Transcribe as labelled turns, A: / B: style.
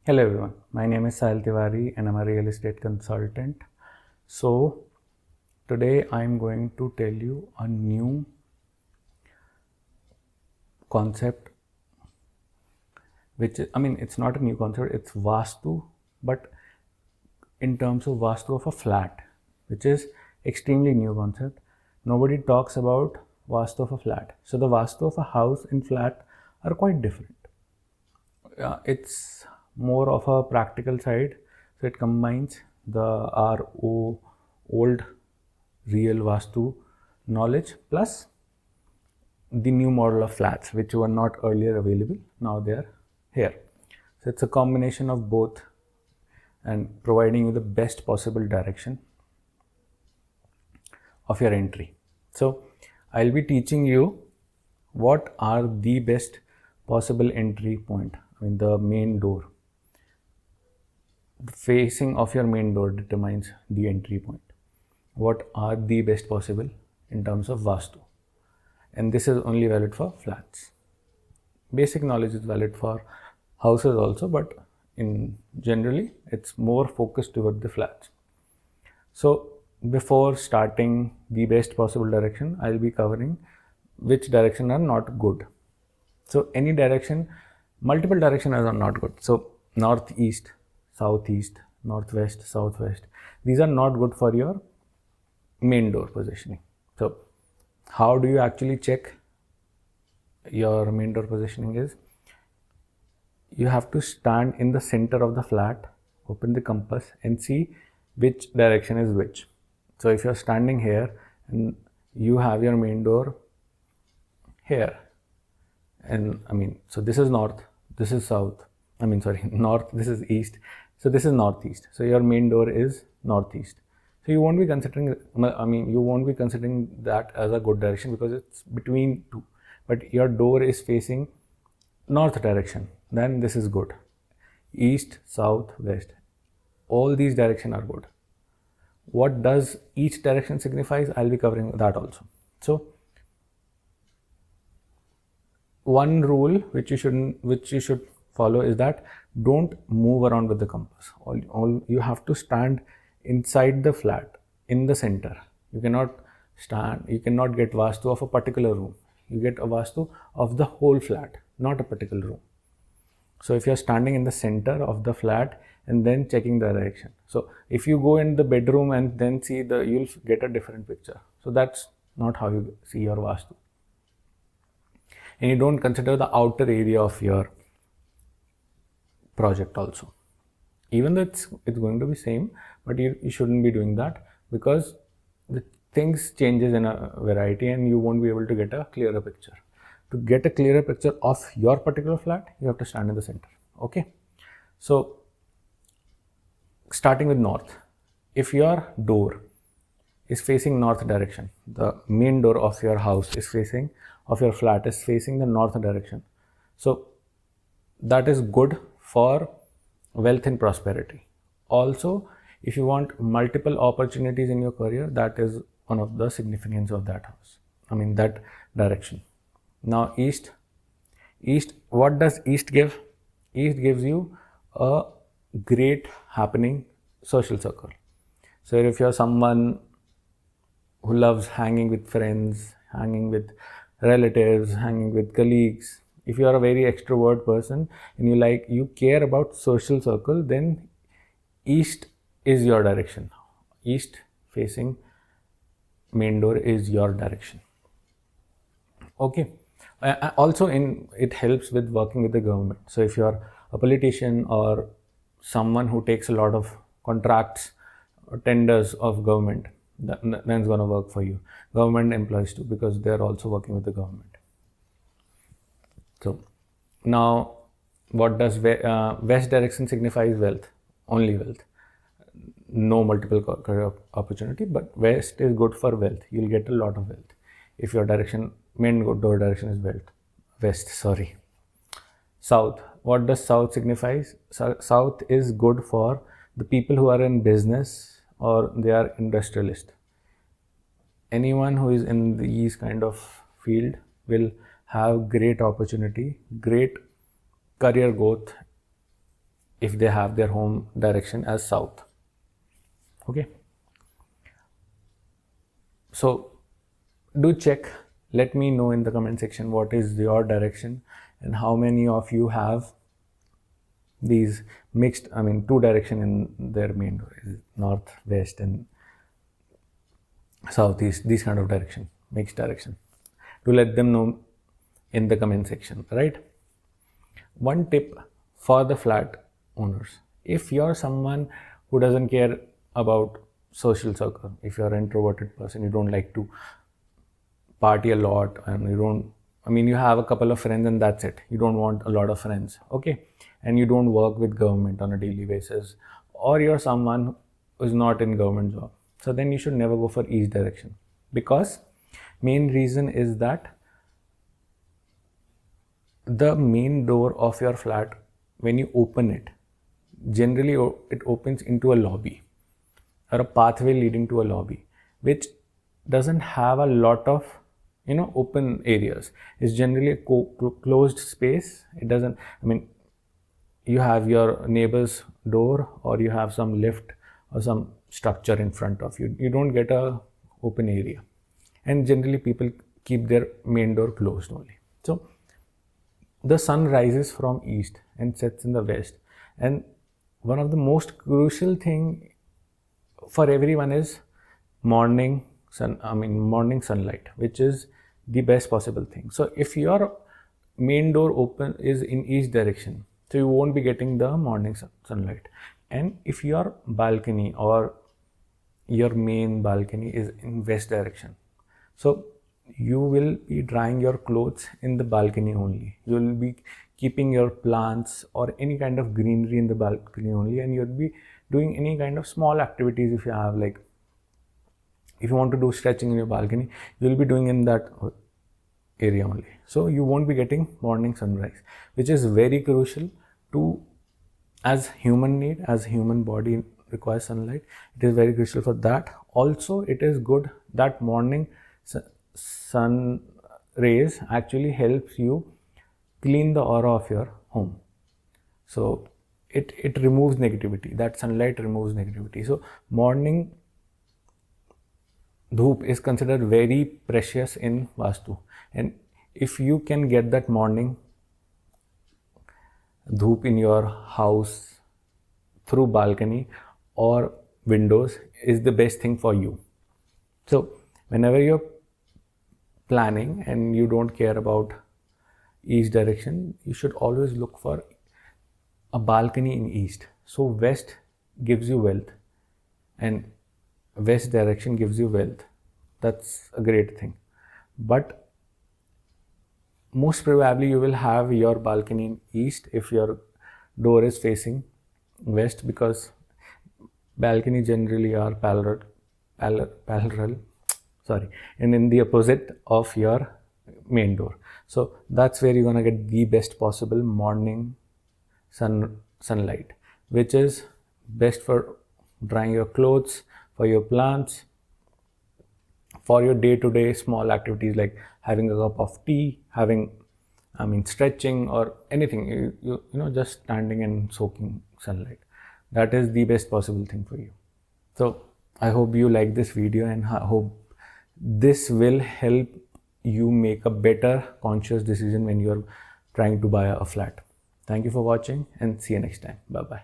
A: Hello everyone, my name is Sahil and I'm a real estate consultant. So today I'm going to tell you a new concept which it's not a new concept, it's Vastu, but in terms of Vastu of a flat, which is extremely new concept. Nobody talks about Vastu of a flat. So the Vastu of a house and flat are quite different. It's more of a practical side, so it combines the our old real Vastu knowledge plus the new model of flats which were not earlier available, now they are here. So it's a combination of both and providing you the best possible direction of your entry. So I'll be teaching you what are the best possible entry point, the main door. The facing of your main door determines the entry point. What are the best possible in terms of Vastu? And this is only valid for flats. Basic knowledge is valid for houses also, but in generally it's more focused toward the flats. So before starting the best possible direction, I'll be covering which direction are not good. So any direction, multiple directions are not good. So northeast, southeast, northwest, southwest, these are not good for your main door positioning. So how do you actually check your main door positioning is, you have to stand in the center of the flat, open the compass and see which direction is which. So if you're standing here and you have your main door here, and so this is north, this is south, north, this is east, so this is northeast, so your main door is northeast. So you won't be considering, that as a good direction because it's between two, but your door is facing north direction, then this is good. East, south, west, all these directions are good. What does each direction signifies? I'll be covering that also. So one rule which you should follow is that don't move around with the compass. All you have to stand inside the flat, in the center. You cannot get Vastu of a particular room. You get a Vastu of the whole flat, not a particular room. So if you're standing in the center of the flat and then checking the direction, so if you go in the bedroom and then see you'll get a different picture. So that's not how you see your Vastu. And you don't consider the outer area of your project also. Even though it's going to be same, but you shouldn't be doing that because the things changes in a variety and you won't be able to get a clearer picture. To get a clearer picture of your particular flat, you have to stand in the center. Okay. So starting with north, if your door is facing north direction, the main door of your house of your flat is facing the north direction. So that is good for wealth and prosperity. Also, if you want multiple opportunities in your career, that is one of the significance of that house. That direction. Now east, what does east give? East gives you a great happening social circle. So if you're someone who loves hanging with friends, hanging with relatives, hanging with colleagues, if you are a very extrovert person and you care about social circle, then east is your direction. East facing main door is your direction. Okay. Also it helps with working with the government. So if you're a politician or someone who takes a lot of contracts or tenders of government, then it's going to work for you. Government employees too, because they're also working with the government. So now what does west direction signifies? Wealth, only wealth, no multiple career opportunity, but west is good for wealth. You'll get a lot of wealth if your main door direction is west. South, what does south signify? South is good for the people who are in business or they are industrialist. Anyone who is in these kind of field will have great opportunity, great career growth if they have their home direction as south. Okay, so do check, let me know in the comment section what is your direction and how many of you have these mixed, I mean, two direction in their main door, north, west and southeast, these kind of direction, mixed direction. To let them know in the comment section, right? One tip for the flat owners: if you're someone who doesn't care about social circle, if you're an introverted person, you don't like to party a lot, and you don't, I mean, you have a couple of friends and that's it, you don't want a lot of friends, okay, and you don't work with government on a daily basis, or you're someone who's not in government job, so then you should never go for east direction, because main reason is that the main door of your flat, when you open it, generally it opens into a lobby or a pathway leading to a lobby, which doesn't have a lot of, you know, open areas. It's generally a closed space. It doesn't, I mean, you have your neighbor's door, or you have some lift or some structure in front of you. You don't get a open area, and generally people keep their main door closed only. So the sun rises from east and sets in the west, and one of the most crucial thing for everyone is morning morning sunlight, which is the best possible thing. So if your main door open is in east direction, so you won't be getting the morning sunlight. And if your balcony or your main balcony is in west direction, so you will be drying your clothes in the balcony only. You will be keeping your plants or any kind of greenery in the balcony only, and you'll be doing any kind of small activities. If you have, like, if you want to do stretching in your balcony, you'll be doing in that area only. So you won't be getting morning sunrise, which is very crucial to, as human need, as human body requires sunlight, it is very crucial for that. Also, it is good that morning sun rays actually helps you clean the aura of your home. So it removes negativity. That sunlight removes negativity. So morning dhoop is considered very precious in Vastu, and if you can get that morning dhoop in your house through balcony or windows, is the best thing for you. So whenever you're planning and you don't care about east direction, you should always look for a balcony in east. So west gives you wealth, and west direction gives you wealth. That's a great thing. But most probably you will have your balcony in east if your door is facing west, because balcony generally are parallel and in the opposite of your main door. So that's where you're gonna get the best possible morning sunlight, which is best for drying your clothes, for your plants, for your day-to-day small activities like having a cup of tea, having, stretching or anything, you know, just standing and soaking sunlight. That is the best possible thing for you. So I hope you like this video, and I hope this will help you make a better conscious decision when you're trying to buy a flat. Thank you for watching, and see you next time. Bye bye.